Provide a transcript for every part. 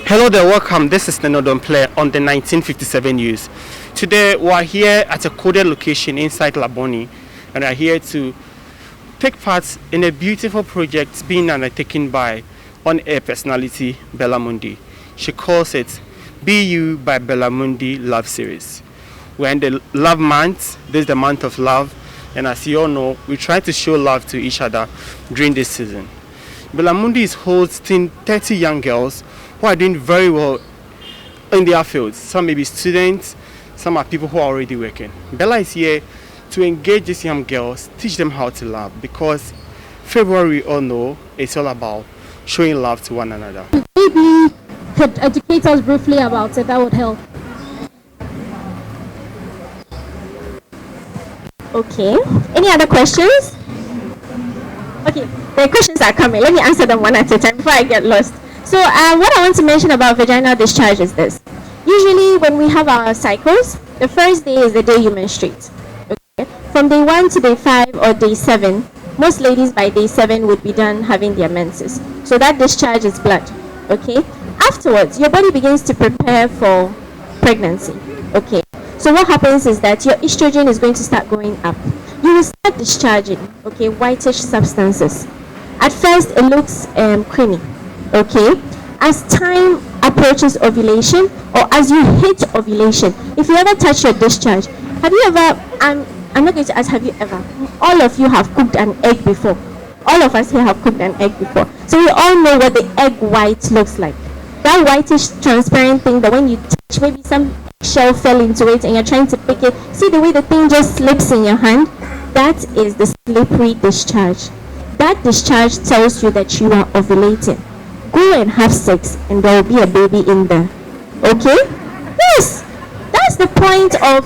Hello there, welcome. This is Nenodon Player on the 1957 news. Today we are here at a coded location inside Laboni, and we are here to take part in a beautiful project being undertaken by on-air personality Berla Mundi. She calls it B.you by Berla Mundi Love Series. We're in the love month. This is the month of love, and as you all know, we try to show love to each other during this season. Berla Mundi is hosting 30 young girls who are doing very well in their fields. Some may be students, some are people who are already working. Berla is here to engage these young girls, teach them how to love, because February, we all know, it's all about showing love to one another. Maybe could educate us briefly about it, that would help. Okay, any other questions? Okay, the questions are coming. Let me answer them one at a time before I get lost. So what I want to mention about vaginal discharge is this. Usually when we have our cycles, the first day is the day you menstruate. Okay? From day 1 to day 5 or day 7, most ladies by day 7 would be done having their menses. So that discharge is blood. Okay? Afterwards, your body begins to prepare for pregnancy. Okay? So what happens is that your estrogen is going to start going up. You will start discharging, okay, whitish substances. At first, it looks creamy. Okay, as time approaches ovulation, or as you hit ovulation, if you ever touch your discharge, have you ever, I'm not going to ask have you ever, all of you have cooked an egg before. All of us here have cooked an egg before. So we all know what the egg white looks like. That whitish transparent thing that when you touch, maybe some shell fell into it and you're trying to pick it, see the way the thing just slips in your hand? That is the slippery discharge. That discharge tells you that you are ovulating. Go and have sex and there will be a baby in there. Okay? Yes! That's the point of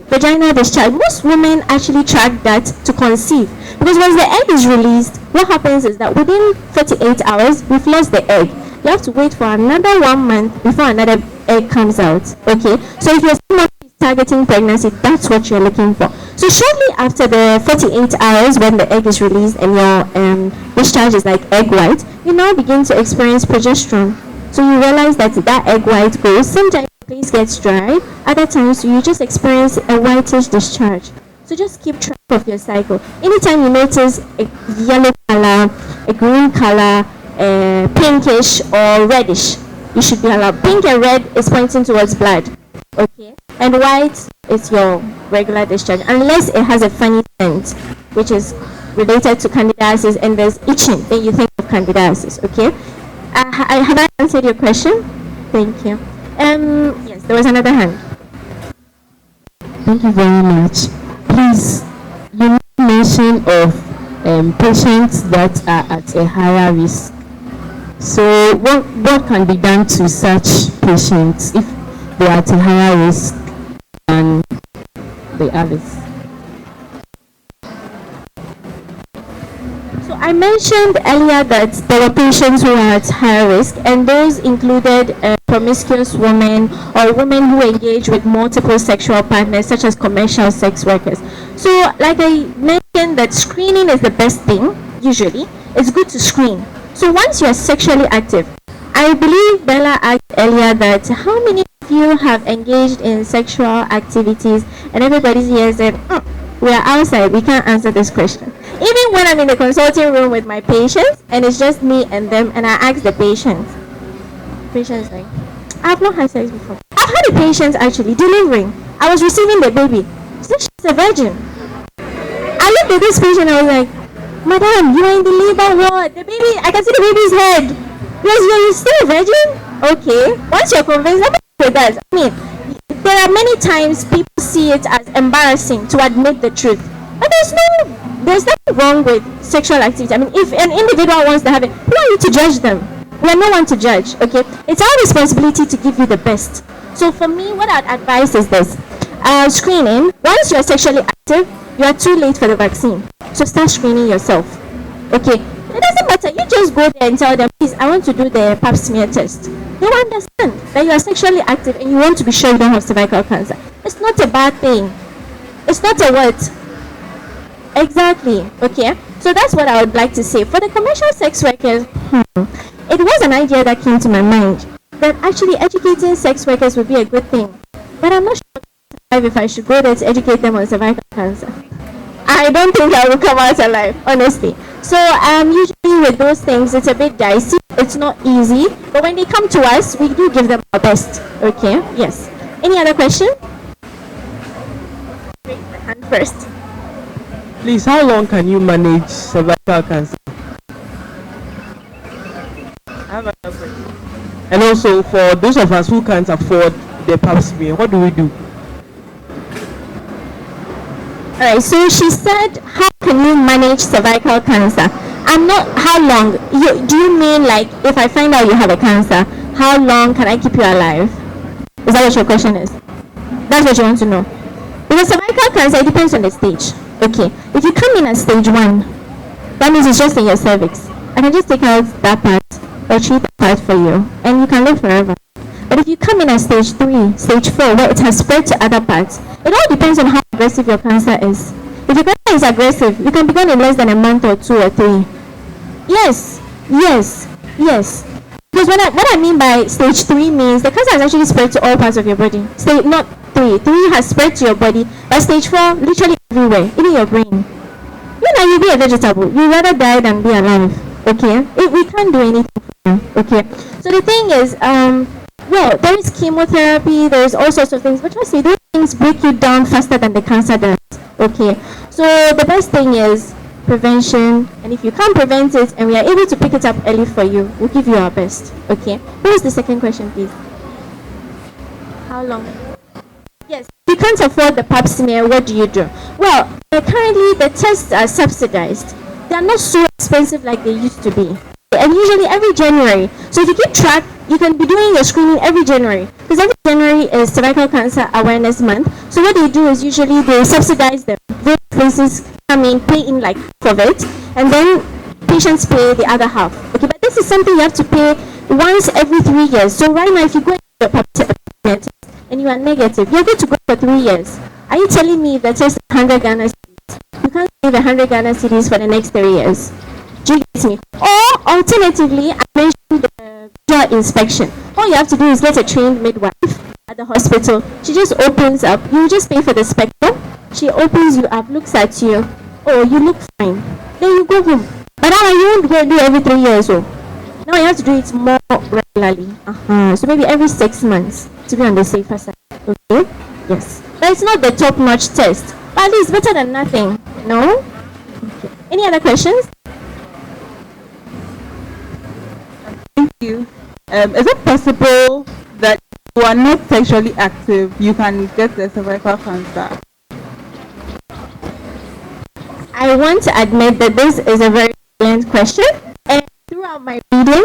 vaginal discharge. Most women actually track that to conceive. Because once the egg is released, what happens is that within 48 hours, we've lost the egg. You have to wait for another 1 month before another egg comes out. Okay? So if you're someone who is targeting pregnancy, that's what you're looking for. So shortly after the 48 hours when the egg is released and your discharge is like egg white, you now begin to experience progesterone. So you realize that that egg white goes, sometimes the place gets dry, other times you just experience a whitish discharge. So just keep track of your cycle. Anytime you notice a yellow color, a green color, pinkish or reddish, you should be allowed. Pink and red is pointing towards blood. Okay, and white is your regular discharge, unless it has a funny scent, which is related to candidiasis, and there's itching, then you think of candidiasis. Okay, have I answered your question? Thank you. Yes, there was another hand. Thank you very much. Please, you made mention of patients that are at a higher risk. So what can be done to such patients if they are at a higher risk than the others? So I mentioned earlier that there were patients who are at higher risk, and those included promiscuous women or women who engage with multiple sexual partners, such as commercial sex workers. So like I mentioned, that screening is the best thing. Usually it's good to screen. So once you're sexually active, I believe Berla asked earlier that how many of you have engaged in sexual activities, and everybody's here said, we are outside, we can't answer this question. Even when I'm in the consulting room with my patients and it's just me and them, and I ask the patients like, I have not had sex before. I've had a patient actually delivering. I was receiving the baby. She said she's a virgin. I looked at this patient, I was like, Madam, you are in the labor ward. The baby, I can see the baby's head. Yes, you're still a virgin? Okay. Once you're convinced, let me with that. I mean, there are many times people see it as embarrassing to admit the truth. But there's nothing wrong with sexual activity. I mean, if an individual wants to have it, who are you to judge them? We are no one to judge, okay? It's our responsibility to give you the best. So for me, what I'd advise is this. Screening, once you're sexually active, you are too late for the vaccine. So start screening yourself. Okay, it doesn't matter. You just go there and tell them, please, I want to do the pap smear test. They will understand that you are sexually active and you want to be sure you don't have cervical cancer. It's not a bad thing. It's not a what? Exactly. Okay, so that's what I would like to say. For the commercial sex workers, it was an idea that came to my mind. that actually educating sex workers would be a good thing. But I'm not sure if I should go there to educate them on cervical cancer. I don't think I will come out alive, honestly. So usually with those things, it's a bit dicey. It's not easy. But when they come to us, we do give them our best. Okay? Yes. Any other question? Raise the hand first. Please, how long can you manage cervical cancer? I have another question. And also, for those of us who can't afford the pap smear, what do we do? Alright, so she said, how can you manage cervical cancer? I'm not, how long? Do you mean like, if I find out you have a cancer, how long can I keep you alive? Is that what your question is? That's what you want to know. Because cervical cancer, it depends on the stage. Okay, if you come in at stage 1, that means it's just in your cervix. I can just take out that part or treat that part for you, and you can live forever. But if you come in at stage 3, stage 4, where it has spread to other parts, it all depends on how aggressive your cancer is. If your cancer is aggressive, you can be gone in less than a month or 2 or 3. Yes. Because what I mean by stage 3 means the cancer has actually spread to all parts of your body. Not 3. 3 has spread to your body, but stage 4, literally everywhere, even your brain. You'll be a vegetable. You'd rather die than be alive. Okay? We can't do anything for you. Okay? So the thing is, well, there is chemotherapy, there is all sorts of things, but trust me, those things break you down faster than the cancer does. Okay? So the best thing is prevention, and if you can't prevent it and we are able to pick it up early for you, we'll give you our best. Okay? What was the second question, please? How long? Yes. If you can't afford the pap smear, what do you do? Well, currently the tests are subsidized. They are not so expensive like they used to be. And usually every January. So if you keep track, you can be doing your screening every January. Because every January is Cervical Cancer Awareness Month. So what they do is usually they subsidize them. Those places come in, pay in like half of it, and then patients pay the other half. Okay, but this is something you have to pay once every 3 years. So right now, if you go into your pap test and you are negative, you're going to go for 3 years. Are you telling me if the test is 100 Ghana cedis, you can't save 100 Ghana cedis for the next 3 years? Do you get me? Or alternatively, I mentioned the visual inspection. All you have to do is get a trained midwife at the hospital. She just opens up. You just pay for the spectrum. She opens you up, looks at you. Oh, you look fine. Then you go home. But now you won't go do every 3 years. So now you have to do it more regularly. So maybe every 6 months to be on the safer side. Okay? Yes. But it's not the top-notch test. But at least better than nothing. No? Okay. Any other questions? Thank you. Is it possible that you are not sexually active, you can get the cervical cancer? I want to admit that this is a very brilliant question. And throughout my reading,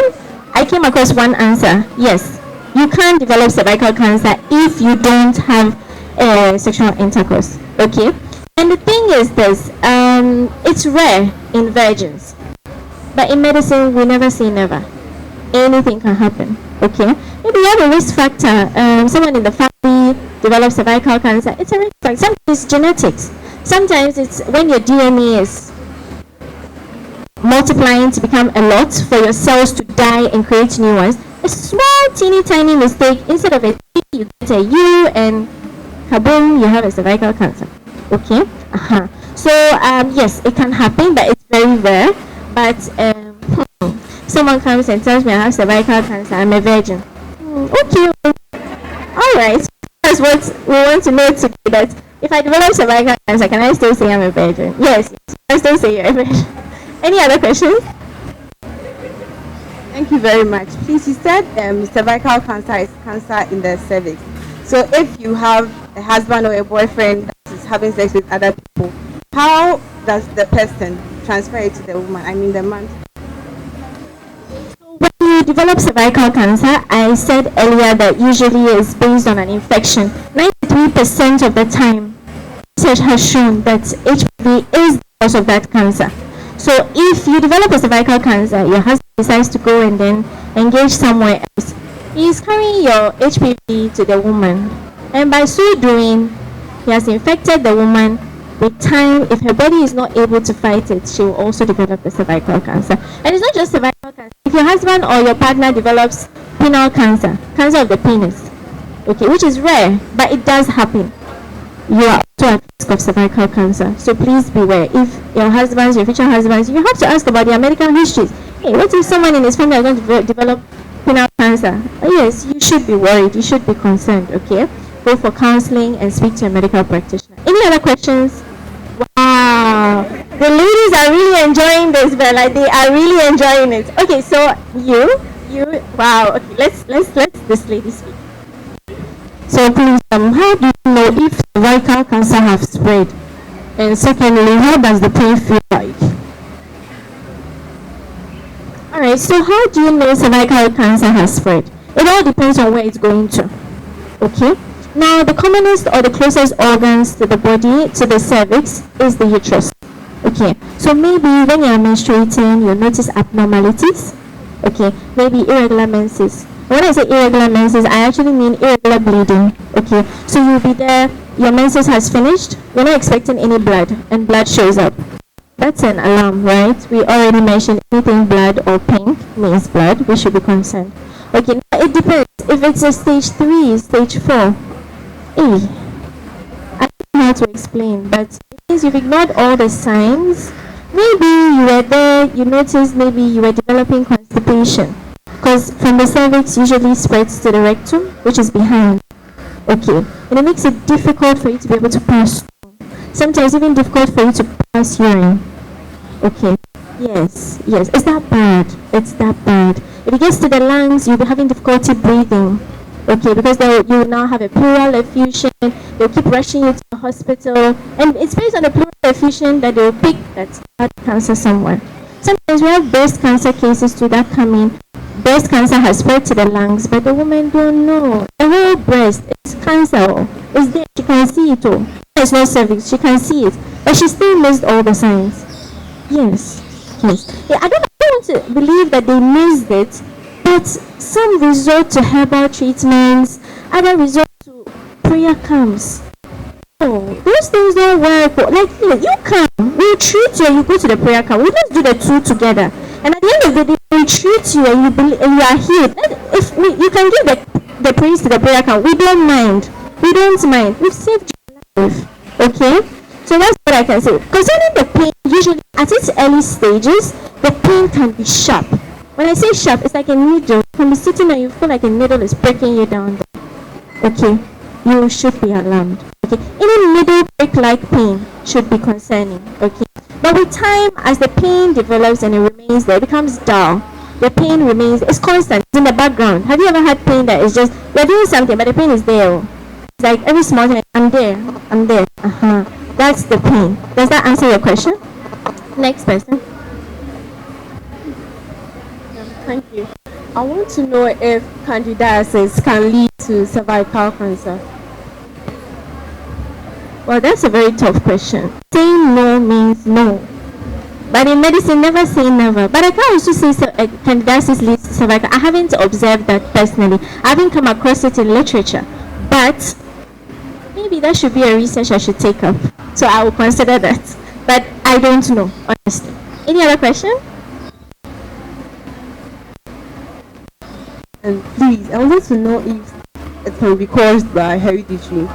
I came across one answer. Yes, you can develop cervical cancer if you don't have sexual intercourse. Okay? And the thing is this, it's rare in virgins. But in medicine, we never say never. Anything can happen. Okay? Maybe you have a risk factor. Someone in the family develops cervical cancer. It's a risk factor. Sometimes it's genetics. Sometimes it's when your DNA is multiplying to become a lot for your cells to die and create new ones. A small, teeny, tiny mistake, instead of a T, you get a U, and kaboom, you have a cervical cancer. Okay? So, yes, it can happen, but it's very rare. But someone comes and tells me I have cervical cancer, I'm a virgin. Okay. All right. That's what we want to know today, that if I develop cervical cancer, can I still say I'm a virgin? Yes, I still say you're a virgin. Any other questions? Thank you very much. Please, you said cervical cancer is cancer in the cervix. So if you have a husband or a boyfriend that is having sex with other people, how does the person transfer it to the woman, I mean the man? When you develop cervical cancer, I said earlier that usually is based on an infection. 93% of the time, research has shown that HPV is the cause of that cancer. So if you develop a cervical cancer, your husband decides to go and then engage somewhere else, he is carrying your HPV to the woman. And by so doing, he has infected the woman. With time, if her body is not able to fight it, she will also develop the cervical cancer. And it's not just cervical cancer. If your husband or your partner develops penile cancer, cancer of the penis, okay, which is rare, but it does happen. You are also at risk of cervical cancer. So please beware. If your husbands, your future husbands, you have to ask about their medical histories. Hey, what if someone in his family is going to develop penile cancer? Yes, you should be worried. You should be concerned, okay? Go for counseling and speak to a medical practitioner. Any other questions? Wow. The ladies are really enjoying this, Berla. They are really enjoying it. Okay, so you, wow. Okay, let's this lady speak. So please, how do you know if cervical cancer have spread? And secondly, how does the pain feel like? Alright, so how do you know cervical cancer has spread? It all depends on where it's going to. Okay? Now, the commonest or the closest organs to the body, to the cervix, is the uterus. Okay, so maybe when you're menstruating, you'll notice abnormalities. Okay, maybe irregular menses. When I say irregular menses, I actually mean irregular bleeding. Okay, so you'll be there, your menses has finished, you're not expecting any blood, and blood shows up. That's an alarm, right? We already mentioned anything blood or pink means blood, we should be concerned. Okay, now it depends. If it's a stage 3, stage 4, I don't know how to explain, but it means you've ignored all the signs. Maybe you were there, you noticed maybe you were developing constipation. Because from the cervix usually spreads to the rectum, which is behind. Okay, and it makes it difficult for you to be able to pass. Sometimes even difficult for you to pass urine. Okay, yes, it's that bad. It's that bad. If it gets to the lungs, you'll be having difficulty breathing. Okay, because you now have a pleural effusion. They'll keep rushing you to the hospital, and it's based on the pleural effusion that they'll pick that's cancer somewhere. Sometimes we have breast cancer cases too that come in. Breast cancer has spread to the lungs, but the woman don't know. The whole breast is cancer. It's there. She can see it all. It's not cervix. She can see it, but she still missed all the signs. Yes. Yeah, I don't want to believe that they missed it, but some resort to herbal treatments, other resort to prayer camps. Oh, those things don't work. Like, you come, we'll treat you and you go to the prayer camp. We'll just do the two together. And at the end of the day, we treat you and you believe, and you are healed. If you can give the praise to the prayer camp, we don't mind. We don't mind. We've saved your life. Okay? So that's what I can say. Concerning the pain, usually at its early stages, the pain can be sharp. When I say sharp, it's like a needle. You can be sitting and you feel like a needle is breaking you down there. Okay? You should be alarmed. Okay? Any needle prick-like pain should be concerning. Okay? But with time, as the pain develops and it remains there, it becomes dull. The pain remains, it's constant, it's in the background. Have you ever had pain that is just, you're doing something, but the pain is there? It's like every small thing, I'm there. That's the pain. Does that answer your question? Next person. Thank you. I want to know if candidiasis can lead to cervical cancer. Well, that's a very tough question. Saying no means no. But in medicine, never say never. But I can also say candidiasis leads to cervical. I haven't observed that personally. I haven't come across it in literature. But maybe that should be a research I should take up. So I will consider that. But I don't know, honestly. Any other question? And please, I wanted to know if it can be caused by hereditary.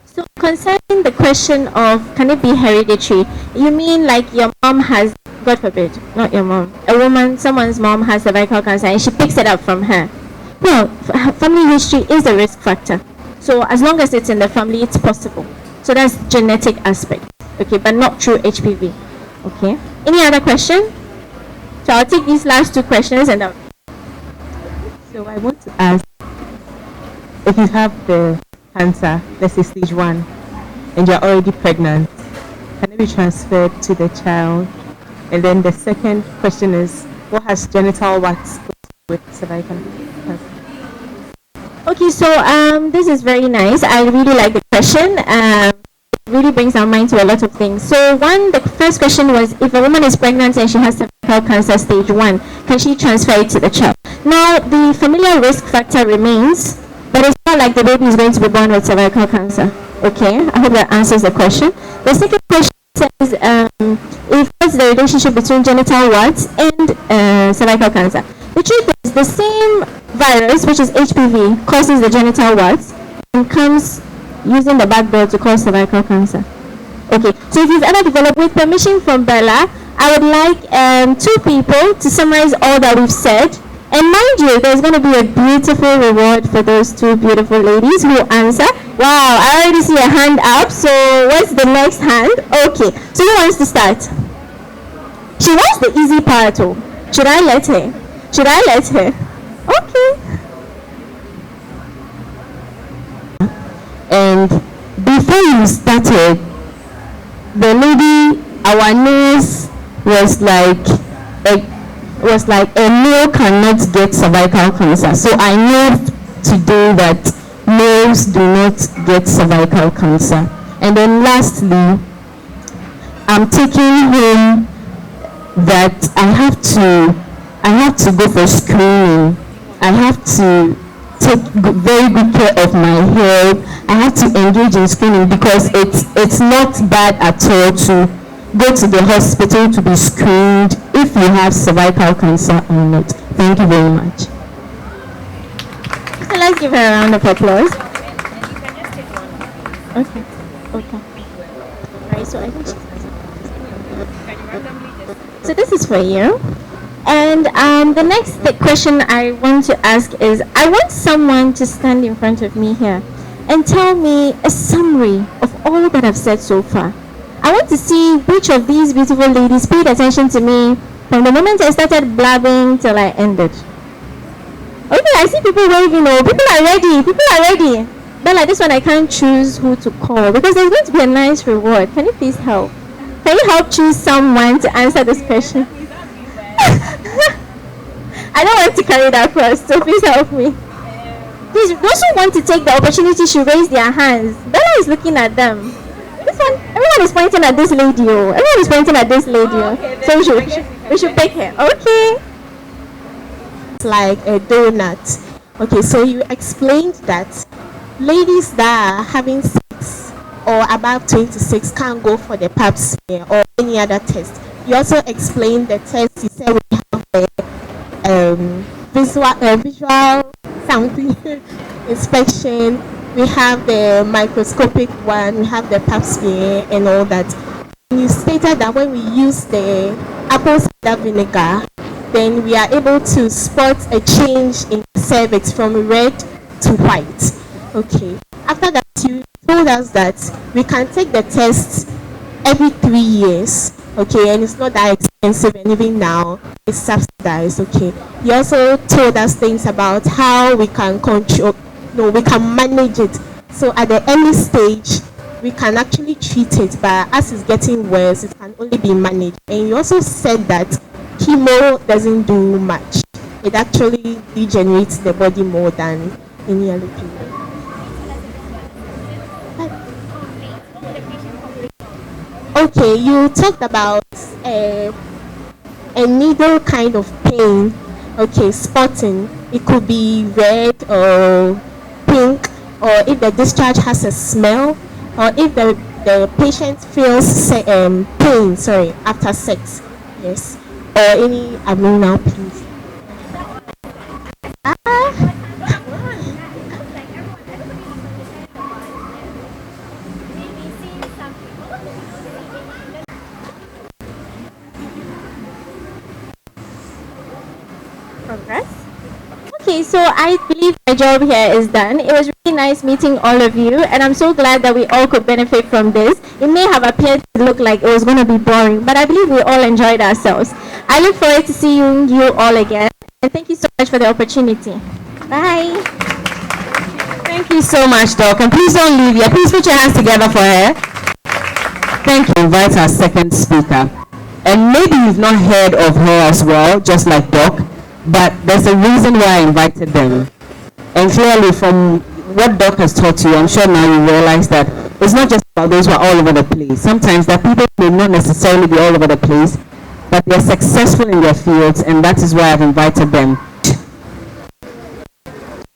So concerning the question of can it be hereditary, you mean like your mom has, God forbid, not your mom, a woman, someone's mom has cervical cancer and she picks it up from her? Well, family history is a risk factor. So as long as it's in the family, it's possible. So that's genetic aspect, okay, but not through HPV, okay? Any other question? So I'll take these last two questions and I'll... So I want to ask, if you have the cancer, let's say stage 1, and you're already pregnant, can it be transferred to the child? And then the second question is, what has genital wax with cervical cancer? Okay, so this is very nice. I really like the question. It really brings our mind to a lot of things. So the first question was, if a woman is pregnant and she has cervical cancer stage 1, can she transfer it to the child? Now, the familial risk factor remains, but it's not like the baby is going to be born with cervical cancer. Okay, I hope that answers the question. The second question says, if what's the relationship between genital warts and cervical cancer? The truth is, the same virus, which is HPV, causes the genital warts and comes using the backdoor to cause cervical cancer. Okay, so if you've ever developed, with permission from Berla, I would like 2 people to summarize all that we've said. And mind you, there's going to be a beautiful reward for those 2 beautiful ladies who answer. Wow, I already see a hand up. So what's the next hand? Okay, so who wants to start? She wants the easy part. Oh. Should I let her? Should I let her? Okay. And before you started, the lady, our nurse, was like a male cannot get cervical cancer. So I know today that males do not get cervical cancer. And then lastly, I'm taking home that I have to go for screening. I have to take very good care of my health. I have to engage in screening because it's not bad at all to go to the hospital to be screened if you have cervical cancer or not. Thank you very much. So let's give her a round of applause. Okay. Okay. Alright, so I think she's so this is for you. And the next question I want to ask is, I want someone to stand in front of me here and tell me a summary of all that I've said so far. I want to see which of these beautiful ladies paid attention to me from the moment I started blabbing till I ended. Okay, I see people waving. Oh, people are ready. People are ready. But like this one, I can't choose who to call because there's going to be a nice reward. Can you please help? Can you help choose someone to answer this question? I don't want to carry that first, so please help me. Please, those who want to take the opportunity should raise their hands. Bella is looking at them. This one, everyone is pointing at this lady. Oh. Everyone is pointing at this lady. Oh. Okay, so we should pick her. Okay. It's like a donut. Okay, so you explained that ladies that are having sex or above 26 can't go for the pap smear or any other test. You also explained the test. You said we have the visual something inspection. We have the microscopic one. We have the pap smear and all that. And you stated that when we use the apple cider vinegar, then we are able to spot a change in the cervix from red to white. Okay. After that, you told us that we can take the test every 3 years. Okay, and it's not that expensive, and even now it's subsidized. Okay. You also told us things about how we can control, no, we can manage it. So at the early stage, we can actually treat it, but as it's getting worse, it can only be managed. And you also said that chemo doesn't do much. It actually degenerates the body more than any other chemo. Okay, you talked about a needle kind of pain. Okay, spotting. It could be red or pink, or if the discharge has a smell, or if the patient feels pain, after sex. Yes. Or any abdominal pains. Progress. Okay, so I believe my job here is done. It was really nice meeting all of you, and I'm so glad that we all could benefit from this. It may have appeared to look like it was going to be boring, but I believe we all enjoyed ourselves. I look forward to seeing you all again, and thank you so much for the opportunity. Bye. Thank you so much, Doc, and please don't leave yet. Please put your hands together for her. Thank you. Invite our second speaker. And maybe you've not heard of her as well, just like Doc, but there's a reason why I invited them. And clearly from what Doc has taught you, I'm sure now you realize that it's not just about those who are all over the place. Sometimes that people may not necessarily be all over the place, but they're successful in their fields, and that is why I've invited them.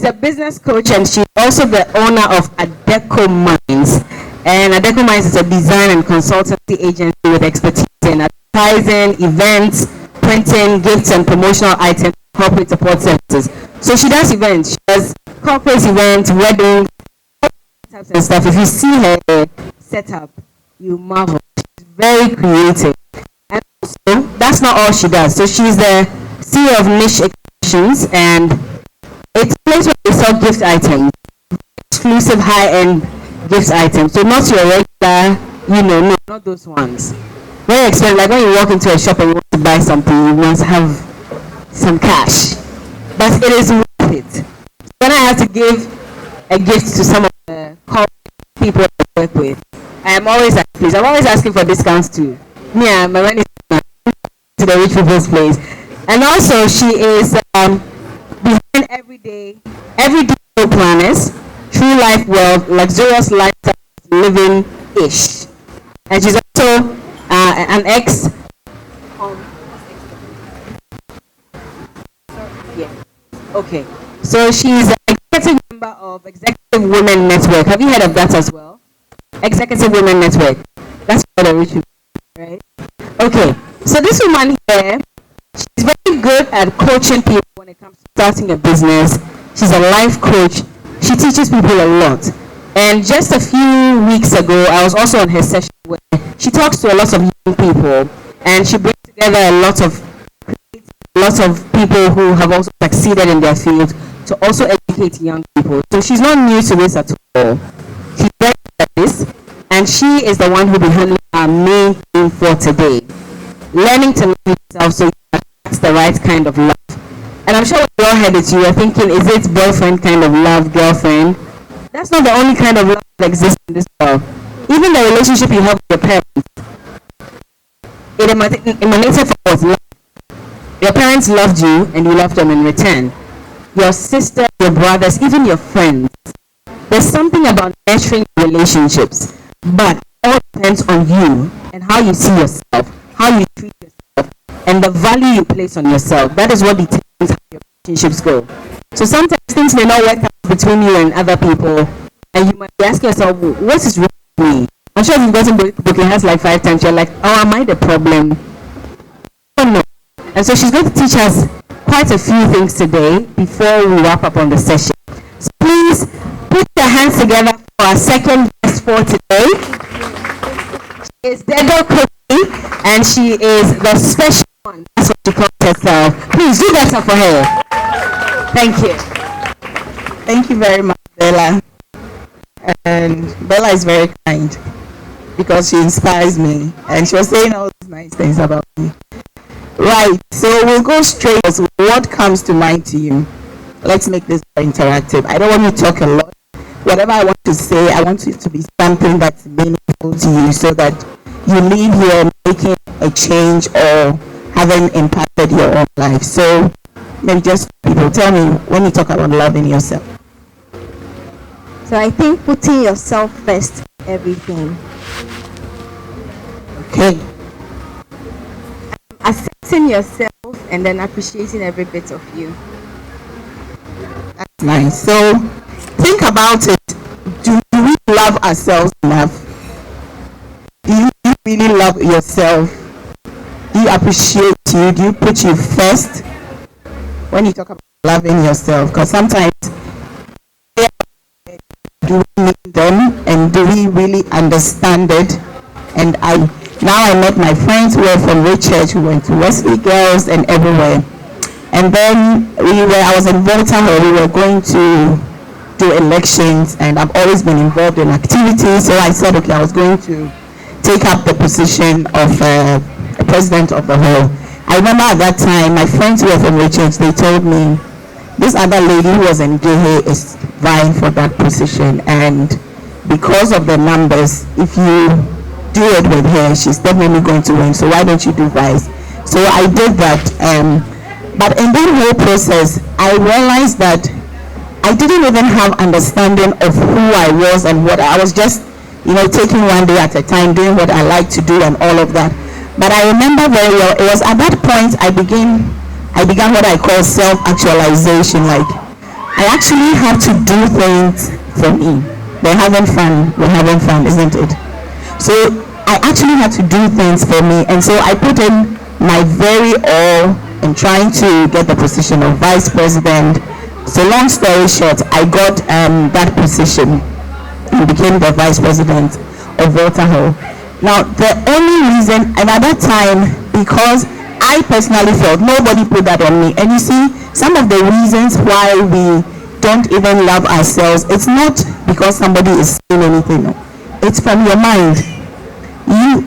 a business coach, and she's also the owner of Adeco Minds. And Adeco Minds is a design and consultancy agency with expertise in advertising, events, printing, gifts, and promotional items, corporate support services. So she does events. She does corporate events, weddings, types and stuff. If you see her setup, you marvel. She's very creative. And also, that's not all she does. So she's the CEO of Niche Expressions, and it's a place where they sell gift items, exclusive high-end gift items. So not your regular, no, not those ones. Very expensive. Like when you walk into a shop and you want to buy something, you must have some cash. But it is worth it. When I have to give a gift to some of the corporate people I work with, I'm always asking for discounts too. My money is to the rich people's place. And also, she is behind everyday planners, true life wealth, luxurious lifestyle living-ish. And she's also an ex. Okay. So she's an executive member of Executive Women Network. Have you heard of that as well? Executive Women Network. That's for the rich people, right? Okay. So this woman here, she's very good at coaching people when it comes to starting a business. She's a life coach. She teaches people a lot. And just a few weeks ago, I was also on her session where she talks to a lot of young people, and she brings together a lot of people who have also succeeded in their field to also educate young people. So she's not new to this at all. She's very good at this, and she is the one who will be handling our main theme for today. Learning to love yourself so you can attract the right kind of love. And I'm sure when you all heard it, you were thinking, is it boyfriend kind of love, girlfriend? That's not the only kind of love that exists in this world. Even the relationship you have with your parents, it emanated from love. Your parents loved you and you loved them in return. Your sister, your brothers, even your friends. There's something about nurturing relationships, but it all depends on you and how you see yourself, how you treat yourself, and the value you place on yourself. That is what determines how your relationships go. So sometimes things may not work out between you and other people, and you might be asking yourself, what is wrong with me? I'm sure if you've gotten broken hearts like 5 times, you're like, oh, am I the problem? Oh no. And so she's going to teach us quite a few things today before we wrap up on the session. So please put your hands together for our second guest for today. She is Dedo Kofi, and she is the special one. That's what she calls herself. Please do better for her. Thank you. Thank you very much, Bella. And Bella is very kind because she inspires me, and she was saying all these nice things about me. Right, so we'll go straight to what comes to mind to you. Let's make this very interactive. I don't want you to talk a lot. Whatever I want to say, I want it to be something that's meaningful to you so that you leave here making a change or having impacted your own life. So maybe just people tell me when you talk about loving yourself. So I think putting yourself first, everything. Okay. Accepting yourself and then appreciating every bit of you. That's nice. So think about it. Do we love ourselves enough? Do you really love yourself? Do you appreciate you? Do you put you first when you talk about loving yourself? Because sometimes do we need them, and do we really understand it? And now I met my friends who were from Ray Church, who went to Wesley Girls and everywhere. And then I was in Volta, where we were going to do elections, and I've always been involved in activities. So I said, okay, I was going to take up the position of president of the hall. I remember at that time, my friends who were from Ray Church, they told me, this other lady who was in Gehe is vying for that position, and because of the numbers, if you do it with her, she's definitely going to win, so why don't you do vice? So I did that, but in that whole process, I realized that I didn't even have understanding of who I was and what I was, just taking one day at a time, doing what I like to do and all of that. But I remember very well, it was at that point I began what I call self-actualization. Like, I actually have to do things for me. We're having fun, isn't it? So I actually had to do things for me, and so I put in my very all in trying to get the position of vice president. So long story short, I got that position and became the vice president of Walter Hall. Now, the only reason, and at that time, because I personally felt nobody put that on me, and you see, some of the reasons why we don't even love ourselves, it's not because somebody is saying anything. It's from your mind.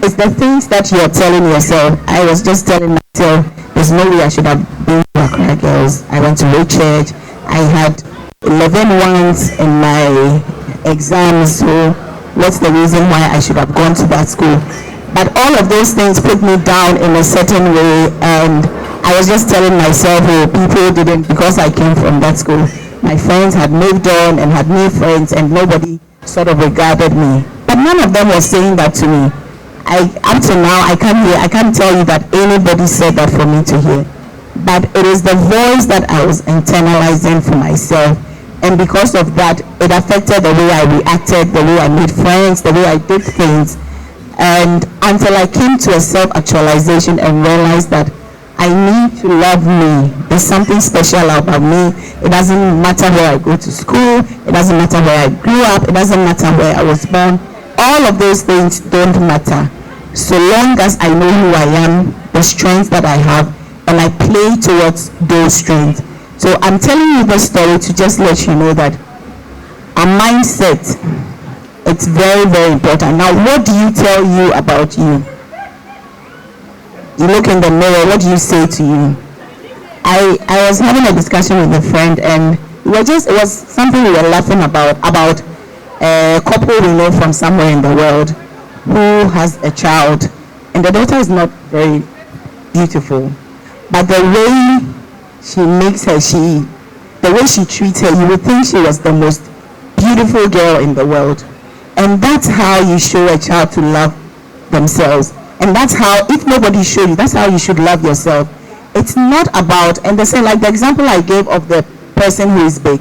It's the things that you're telling yourself. I was just telling myself, there's no way I should have been to Accra Girls. I went to Road Church. I had 11 ones in my exams, so what's the reason why I should have gone to that school? But all of those things put me down in a certain way, and I was just telling myself, oh, people didn't, because I came from that school. My friends had moved on and had new friends, and nobody sort of regarded me. But none of them was saying that to me. Up to now, I can't tell you that anybody said that for me to hear. But it is the voice that I was internalizing for myself. And because of that, it affected the way I reacted, the way I made friends, the way I did things. And until I came to a self-actualization and realized that I need to love me. There's something special about me. It doesn't matter where I go to school. It doesn't matter where I grew up. It doesn't matter where I was born. All of those things don't matter. So long as I know who I am, the strengths that I have, and I play towards those strengths. So I'm telling you this story to just let you know that a mindset, it's very, very important. Now, what do you tell you about you? You look in the mirror, what do you say to you? I was having a discussion with a friend, and it was something we were laughing about a couple we know from somewhere in the world who has a child, and the daughter is not very beautiful, but the way she makes her, the way she treats her, you would think she was the most beautiful girl in the world. And that's how you show a child to love themselves. And that's how, if nobody showed you, that's how you should love yourself. It's not about, and they say, like the example I gave of the person who is big.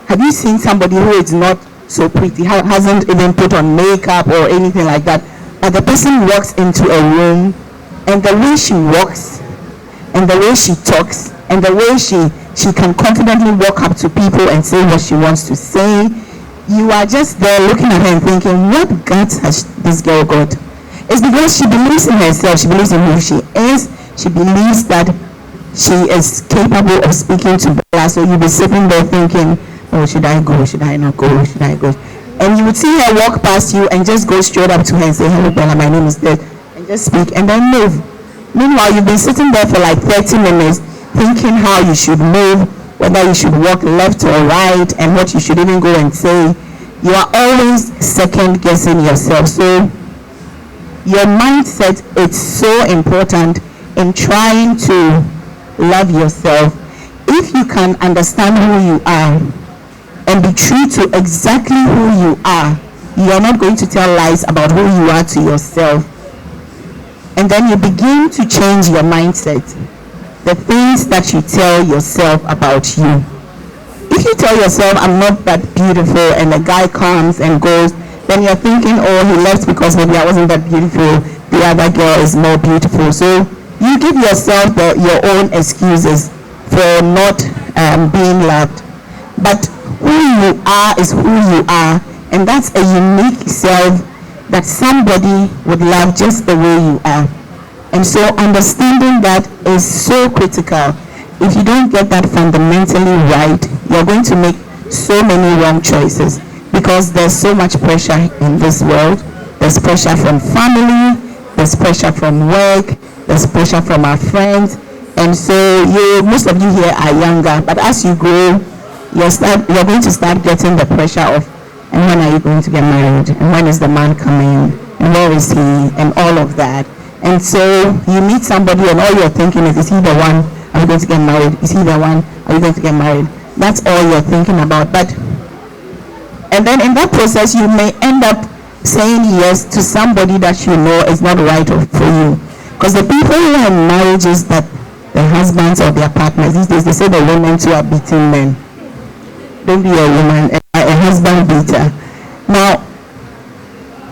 Have you seen somebody who is not so pretty, hasn't even put on makeup or anything like that, but the person walks into a room, and the way she walks, and the way she talks, and the way she can confidently walk up to people and say what she wants to say, you are just there looking at her and thinking, what guts has this girl got? It's because she believes in herself, she believes in who she is, she believes that she is capable of speaking to Berla. So you'll be sitting there thinking, oh, should I go, should I not go, should I go? And you would see her walk past you and just go straight up to her and say, hello Berla, my name is this, and just speak and then move. Meanwhile, you've been sitting there for like 30 minutes thinking how you should move, whether you should walk left or right, and what you should even go and say. You are always second guessing yourself. So your mindset is so important in trying to love yourself. If you can understand who you are and be true to exactly who you are not going to tell lies about who you are to yourself. And then you begin to change your mindset, the things that you tell yourself about you. If you tell yourself, I'm not that beautiful, and the guy comes and goes, then you're thinking, oh, he left because maybe I wasn't that beautiful, the other girl is more beautiful. So you give yourself your own excuses for not being loved. But who you are is who you are, and that's a unique self that somebody would love just the way you are. And so understanding that is so critical. If you don't get that fundamentally right, you're going to make so many wrong choices, because there's so much pressure in this world. There's pressure from family, there's pressure from work, there's pressure from our friends. And so most of you here are younger, but as you grow, you're going to start getting the pressure of, and when are you going to get married? And when is the man coming? And where is he? And all of that. And so you meet somebody and all you're thinking is he the one? Are you going to get married? Is he the one? Are you going to get married? That's all you're thinking about. And then in that process, you may end up saying yes to somebody that you know is not right for you. Because the people who are in marriages that the husbands or their partners, these days they say the women too are beating men. don't be a woman, a husband beater. Now,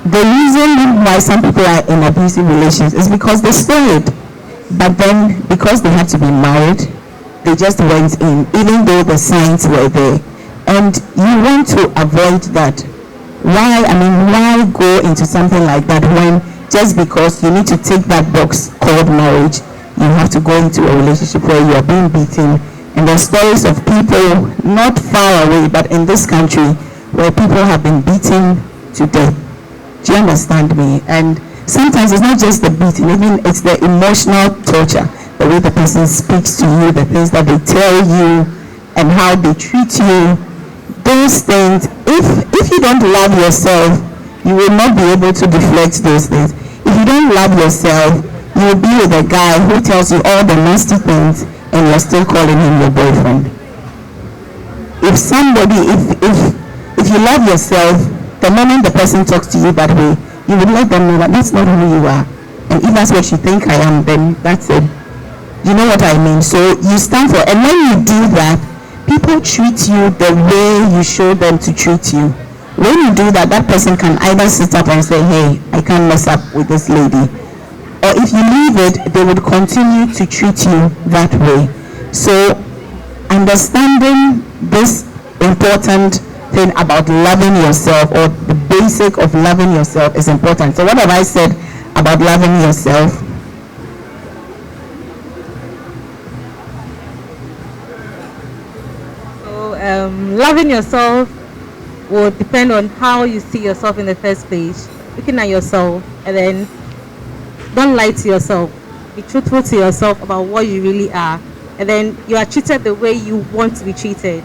the reason why some people are in abusive relations is because they stole it. But then, because they had to be married, they just went in, even though the signs were there. And you want to avoid that. Why go into something like that when just because you need to take that box called marriage, you have to go into a relationship where you are being beaten? And there are stories of people not far away, but in this country, where people have been beaten to death. Do you understand me? And sometimes it's not just the beating, even it's the emotional torture, the way the person speaks to you, the things that they tell you, and how they treat you. Those things, if you don't love yourself, you will not be able to deflect those things. If you don't love yourself, you will be with a guy who tells you all the nasty things and you're still calling him your boyfriend. If you love yourself, the moment the person talks to you that way, you would let them know that that's not who you are. And if that's what you think I am, then that's it. You know what I mean? So you stand for, and when you do that, people treat you the way you show them to treat you. When you do that, that person can either sit up and say, hey, I can't mess up with this lady. Or if you leave it, they would continue to treat you that way. So understanding this important thing about loving yourself, or the basic of loving yourself, is important. So what have I said about loving yourself? So loving yourself will depend on how you see yourself in the first place. Looking at yourself, and then don't lie to yourself. Be truthful to yourself about what you really are, and then you are treated the way you want to be treated.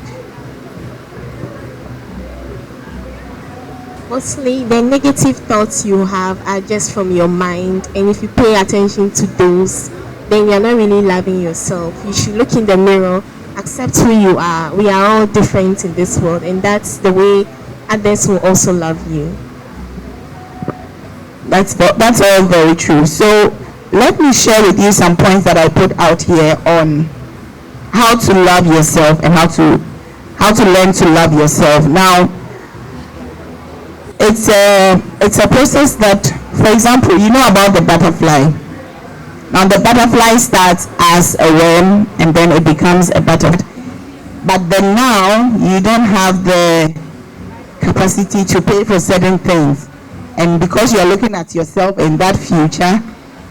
Mostly the negative thoughts you have are just from your mind, and if you pay attention to those, then you're not really loving yourself. You should look in the mirror, accept who you are. We are all different in this world, and that's the way others will also love you. That's all very true. So let me share with you some points that I put out here on how to love yourself and how to learn to love yourself. Now, it's a process that, for example, you know about the butterfly. Now the butterfly starts as a worm and then it becomes a butterfly. But then now you don't have the capacity to pay for certain things. And because you are looking at yourself in that future,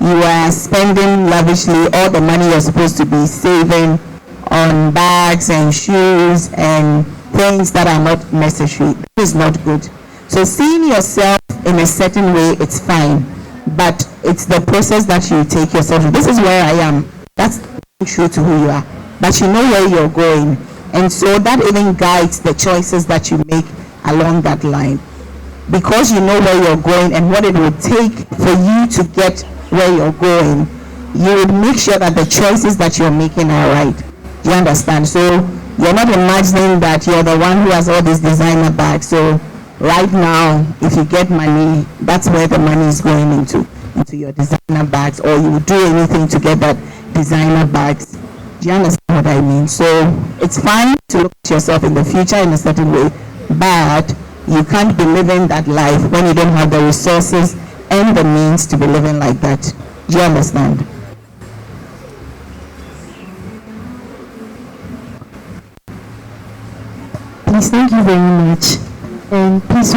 you are spending lavishly all the money you're supposed to be saving on bags and shoes and things that are not necessary. That is not good. So seeing yourself in a certain way, it's fine, but it's the process that you take yourself to. This is where I am. That's true to who you are. But you know where you're going. And so that even guides the choices that you make along that line. Because you know where you're going and what it will take for you to get where you're going, you will make sure that the choices that you're making are right. Do you understand? So you're not imagining that you're the one who has all these designer bags. So right now, if you get money, that's where the money is going into your designer bags, or you would do anything to get that designer bags. Do you understand what I mean? So it's fine to look at yourself in the future in a certain way, but you can't be living that life when you don't have the resources and the means to be living like that. Do you understand? Please, thank you very much. And please,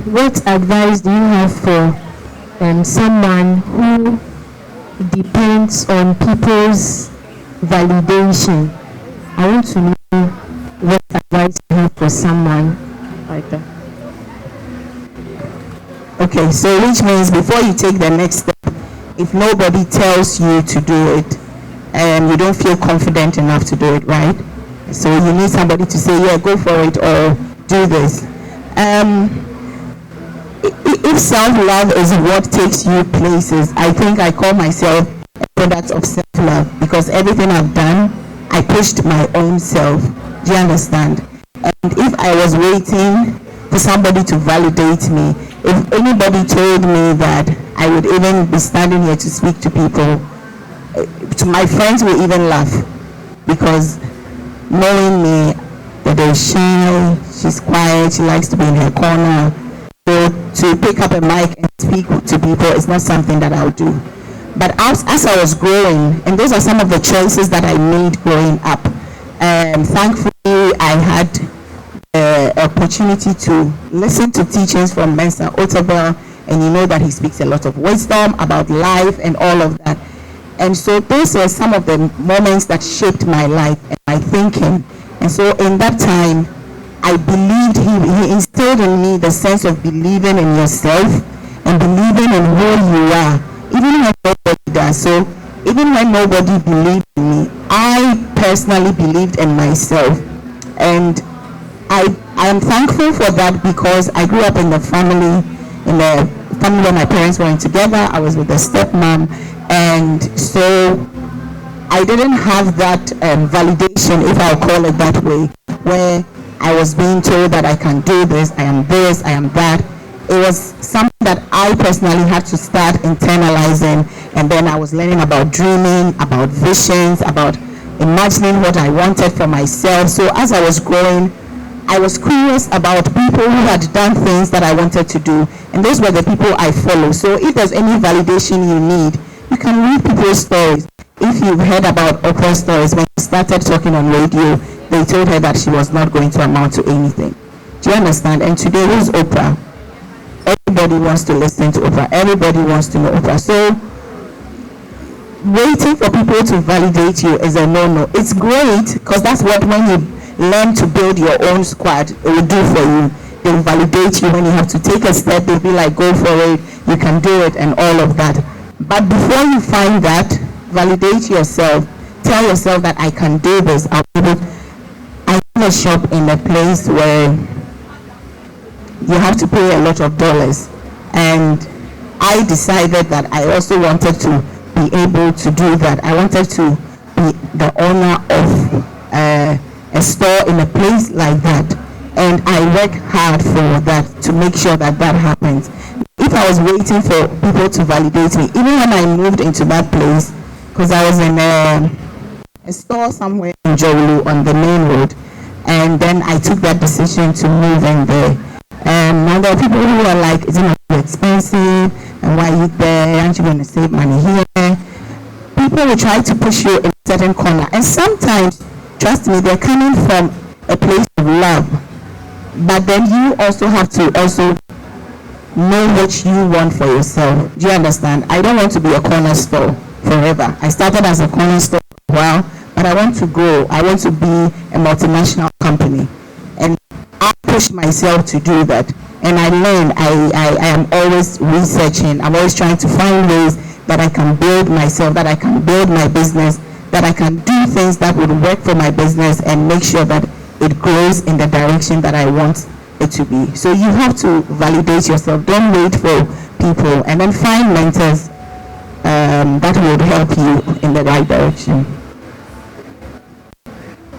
what advice do you have for someone who depends on people's validation? I want to know what advice you have for someone like that. Okay, so which means before you take the next step, if nobody tells you to do it, you don't feel confident enough to do it, right? So you need somebody to say, yeah, go for it, or do this. If self-love is what takes you places, I think I call myself a product of self-love, because everything I've done, I pushed my own self. Do you understand? And if I was waiting for somebody to validate me, if anybody told me that I would even be standing here to speak to people, to my friends will even laugh, because knowing me, Whether shy, she's quiet, she likes to be in her corner. So to pick up a mic and speak to people is not something that I'll do. But as I was growing, and those are some of the choices that I made growing up, thankfully I had the opportunity to listen to teachings from Mensa Otabil, and you know that he speaks a lot of wisdom about life and all of that. And so those were some of the moments that shaped my life and my thinking. And so in that time, I believed he instilled in me the sense of believing in yourself and believing in who you are, even when nobody does. So even when nobody believed in me, I personally believed in myself. And I am thankful for that, because I grew up in a family where my parents weren't together. I was with a stepmom, and so I didn't have that validation, if I'll call it that way, where I was being told that I can do this, I am that. It was something that I personally had to start internalizing, and then I was learning about dreaming, about visions, about imagining what I wanted for myself. So as I was growing, I was curious about people who had done things that I wanted to do, and those were the people I follow. So if there's any validation you need, you can read people's stories. If you've heard about Oprah's stories, when she started talking on radio, they told her that she was not going to amount to anything. Do you understand? And today, who's Oprah? Everybody wants to listen to Oprah. Everybody wants to know Oprah. So waiting for people to validate you is a no-no. It's great, because that's what, when you learn to build your own squad, it will do for you. They'll validate you when you have to take a step. They'll be like, go for it, you can do it, and all of that. But before you find that, validate yourself. Tell yourself that I can do this. I have a shop in a place where you have to pay a lot of dollars, and I decided that I also wanted to be able to do that. I wanted to be the owner of a store in a place like that, and I work hard for that, to make sure that that happens. If I was waiting for people to validate me, even when I moved into that place, because I was in a store somewhere in Jolu on the main road, and then I took that decision to move in there. And now there are people who are like, is it not too expensive? And why are you there? Aren't you going to save money here? People will try to push you in a certain corner. And sometimes, trust me, they're coming from a place of love. But then you also have to know what you want for yourself. Do you understand? I don't want to be a corner store forever. I started as a corner store for a while, but I want to grow. I want to be a multinational company. And I push myself to do that. And I learn. I am always researching. I'm always trying to find ways that I can build myself, that I can build my business, that I can do things that would work for my business and make sure that it grows in the direction that I want it to be. So you have to validate yourself. Don't wait for people, and then find mentors that would help you in the right direction.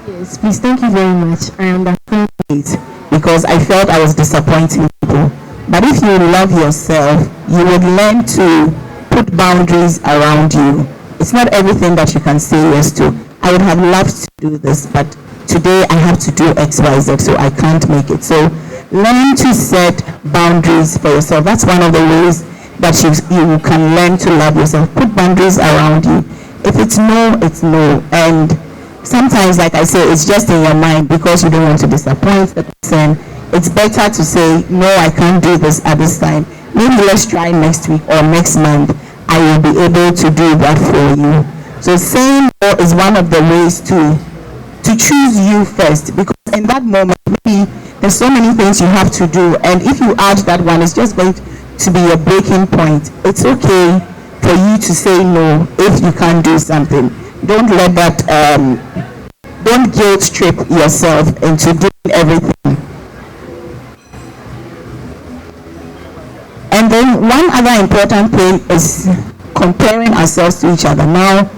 Yes, please, thank you very much. I understand it, because I felt I was disappointing people. But if you love yourself, you would learn to put boundaries around you. It's not everything that you can say yes to. I would have loved to do this, but today I have to do X, Y, Z, so I can't make it. So learn to set boundaries for yourself. That's one of the ways that you can learn to love yourself. Put boundaries around you. If it's no, it's no. And sometimes, like I say, it's just in your mind because you don't want to disappoint the person. It's better to say, no, I can't do this at this time. Maybe let's try next week or next month. I will be able to do that for you. So saying no is one of the ways to choose you first, because in that moment, maybe there's so many things you have to do, and if you add that one, it's just going to be a breaking point. It's okay for you to say no if you can't do something. Don't let that, don't guilt trip yourself into doing everything. And then one other important thing is comparing ourselves to each other. Now,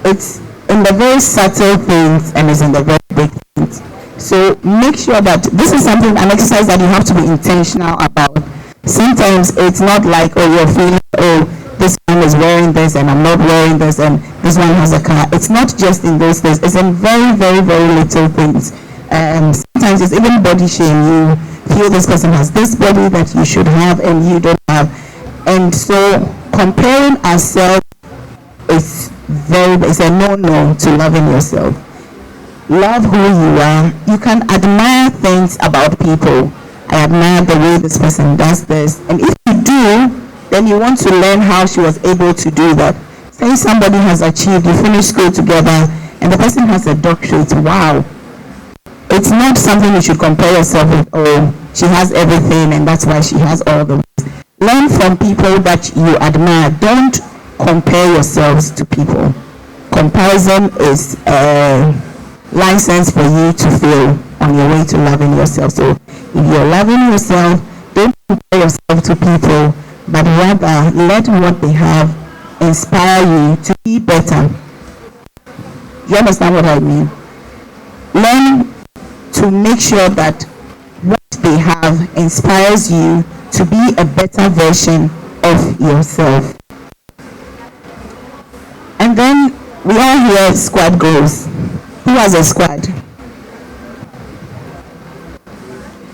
it's in the very subtle things and it's in the very big things. So make sure that this is something, an exercise that you have to be intentional about. Sometimes it's not like, oh, you're feeling, oh, this one is wearing this and I'm not wearing this and this one has a car. It's not just in those things. It's in very, very, very little things Sometimes it's even body shame. You feel this person has this body that you should have and you don't have. And so comparing ourselves is it's a no-no to loving yourself. Love who you are. You can admire things about people. I admire the way this person does this. And if you do, then you want to learn how she was able to do that. Say somebody has achieved, you finish school together, and the person has a doctorate. Wow. It's not something you should compare yourself with. Oh, she has everything and that's why she has all the ways. Learn from people that you admire. Don't compare yourselves to people. Comparison is a license for you to fail on your way to loving yourself. So if you're loving yourself, don't compare yourself to people, but rather let what they have inspire you to be better. You understand what I mean? Learn to make sure that what they have inspires you to be a better version of yourself. And then we all hear squad goals. Who has a squad?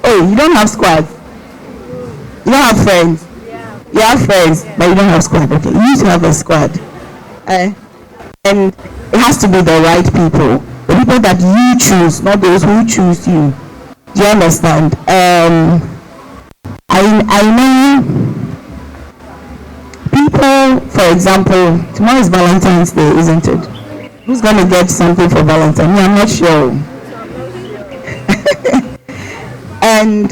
Oh, you don't have squad. You don't have friends. You have friends, but you don't have squad. Okay, you need to have a squad. And it has to be the right people. The people that you choose, not those who choose you. Do you understand? I know people, for example, tomorrow is Valentine's Day, isn't it? Who's going to get something for Valentine? I'm not sure. And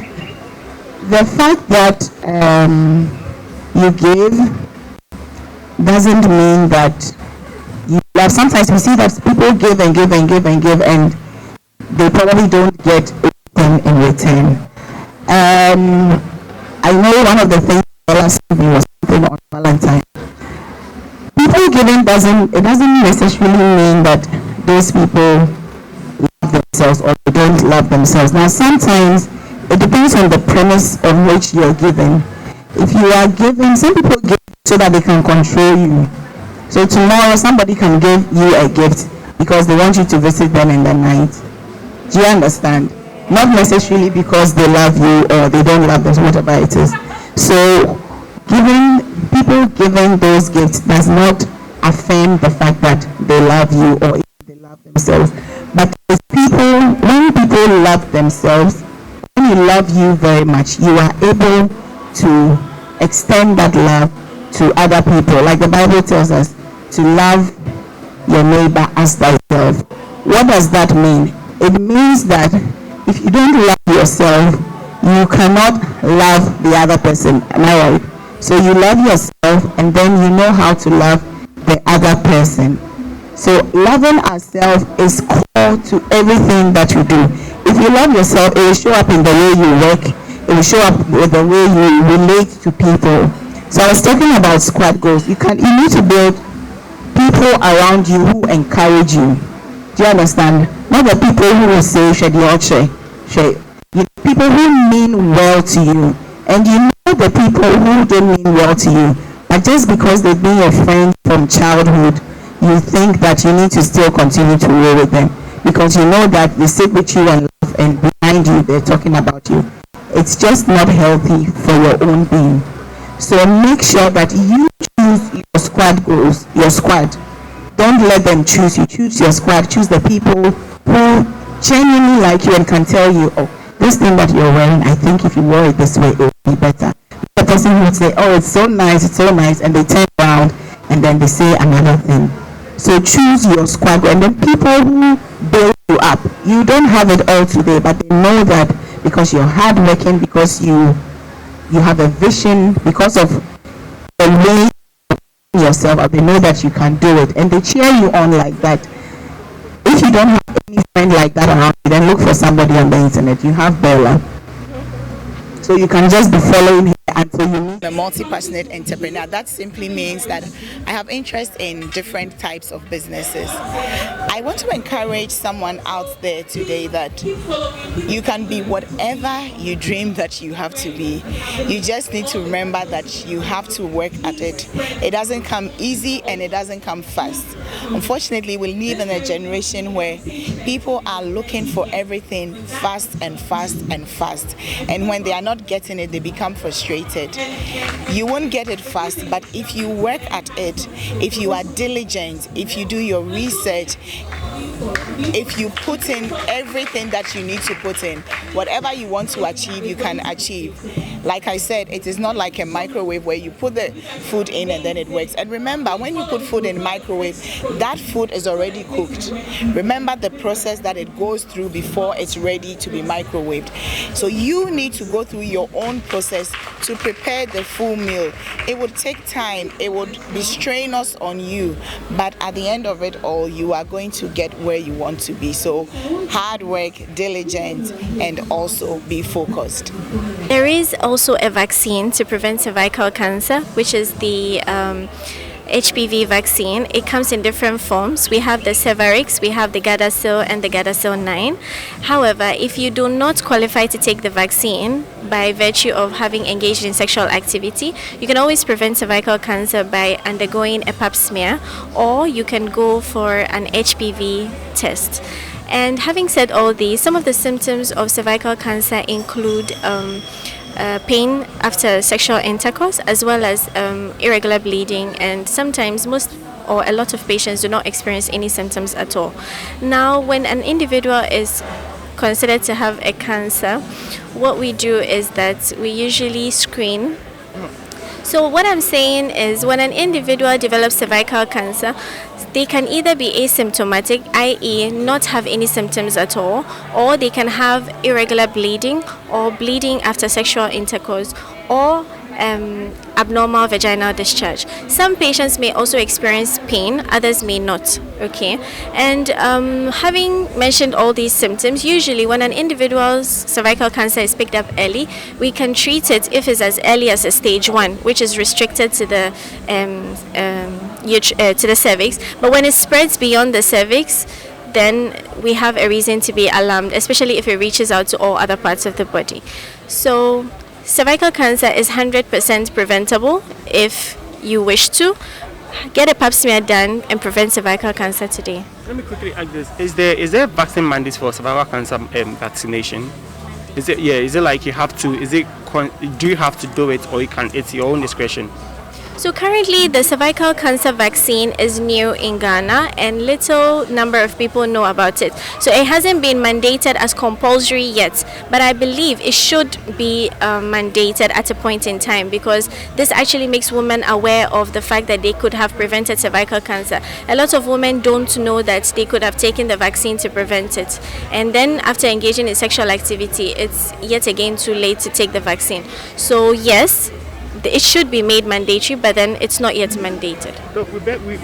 the fact that you give doesn't mean that you love. Sometimes we see that people give and give and give and give and they probably don't get anything in return. I know one of the things Berla sent me was something on Valentine. People giving doesn't necessarily mean that those people love themselves or they don't love themselves. Now sometimes it depends on the premise on which you're giving. If you are giving, some people give so that they can control you. So tomorrow somebody can give you a gift because they want you to visit them in the night. Do you understand? Not necessarily because they love you or they don't love them, whatever it is. So people giving those gifts does not affirm the fact that they love you or they love themselves. But when people love themselves, when you love you very much, you are able to extend that love to other people. Like the Bible tells us, to love your neighbor as thyself. What does that mean? It means that if you don't love yourself, you cannot love the other person. Am I right? So you love yourself and then you know how to love the other person. So loving ourselves is core to everything that you do. If you love yourself, it will show up in the way you work. It will show up with the way you relate to people. So I was talking about squad goals. You need to build people around you who encourage you. Do you understand? Not the people who will say, people who mean well to you. And you know the people who don't mean well to you. But just because they've been your friend from childhood, you think that you need to still continue to roll with them. Because you know that they sit with you and laugh and behind you they're talking about you. It's just not healthy for your own being. So make sure that you choose your squad goals, your squad. Don't let them choose you. Choose your squad. Choose the people who genuinely like you and can tell you, oh, this thing that you're wearing, I think if you wear it this way, it will be better. The person who would say, oh, it's so nice, and they turn around and then they say another thing. So choose your squad, and then people who build you up. You don't have it all today, but they know that because you're hardworking, because you have a vision, because of the way you yourself up, they know that you can do it, and they cheer you on like that. If you don't have any friend like that around you, then look for somebody on the internet. You have Berla. So you can just be following her until you meet a multi-passionate entrepreneur. That simply means that I have interest in different types of businesses. I want to encourage someone out there today that you can be whatever you dream that you have to be. You just need to remember that you have to work at it. It doesn't come easy and it doesn't come fast. Unfortunately, we live in a generation where People are looking for everything fast and fast and fast. And when they are not getting it, they become frustrated. You won't get it fast, but if you work at it, if you are diligent, if you do your research, if you put in everything that you need to put in, whatever you want to achieve, you can achieve. Like I said, it is not like a microwave where you put the food in and then it works. And remember, when you put food in the microwave, that food is already cooked. Remember the process that it goes through before it's ready to be microwaved. So you need to go through your own process to prepare the full meal. It would take time, it would be strenuous on you, but at the end of it all, you are going to get where you want to be. So hard work, diligent, and also be focused. There is also a vaccine to prevent cervical cancer, which is the HPV vaccine. It comes in different forms. We have the Cervarix, we have the Gardasil, and the Gardasil 9. However, if you do not qualify to take the vaccine by virtue of having engaged in sexual activity, you can always prevent cervical cancer by undergoing a pap smear, or you can go for an HPV test. And having said all these, some of the symptoms of cervical cancer include pain after sexual intercourse, as well as irregular bleeding, and sometimes most or a lot of patients do not experience any symptoms at all. Now, when an individual is considered to have a cancer, what we do is that we usually screen. So what I'm saying is, when an individual develops cervical cancer, they can either be asymptomatic, i.e. not have any symptoms at all, or they can have irregular bleeding or bleeding after sexual intercourse, or abnormal vaginal discharge. Some patients may also experience pain, others may not. Okay, and having mentioned all these symptoms, usually when an individual's cervical cancer is picked up early, we can treat it if it's as early as a stage 1, which is restricted to the cervix. But when it spreads beyond the cervix, then we have a reason to be alarmed, especially if it reaches out to all other parts of the body. So cervical cancer is 100% preventable if you wish to. Get a pap smear done and prevent cervical cancer today. Let me quickly ask this: Is there vaccine mandate for cervical cancer vaccination? Is it like you have to? Do you have to do it, or it's your own discretion? So currently the cervical cancer vaccine is new in Ghana, and little number of people know about it. So it hasn't been mandated as compulsory yet, but I believe it should be mandated at a point in time, because this actually makes women aware of the fact that they could have prevented cervical cancer. A lot of women don't know that they could have taken the vaccine to prevent it, and then after engaging in sexual activity, it's yet again too late to take the vaccine. So yes, it should be made mandatory, but then it's not yet mandated. Look,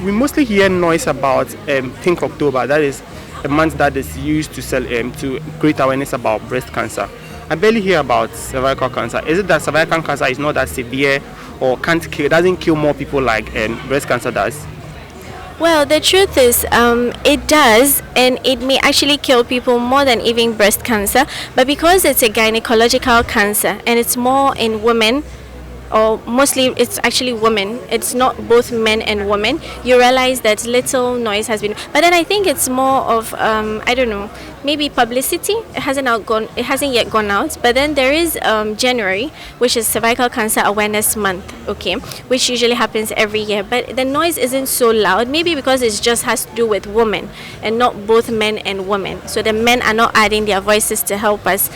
we mostly hear noise about Think October. That is a month that is used to create awareness about breast cancer. I barely hear about cervical cancer. Is it that cervical cancer is not that severe, or doesn't kill more people like breast cancer does? Well, the truth is, it does, and it may actually kill people more than even breast cancer. But because it's a gynecological cancer and it's more in women, or mostly it's actually women, it's not both men and women, you realize that little noise has been. But then I think it's more of I don't know, maybe publicity. It hasn't yet gone out. But then there is January, which is Cervical Cancer Awareness Month, okay, which usually happens every year. But the noise isn't so loud, maybe because it just has to do with women and not both men and women. So the men are not adding their voices to help us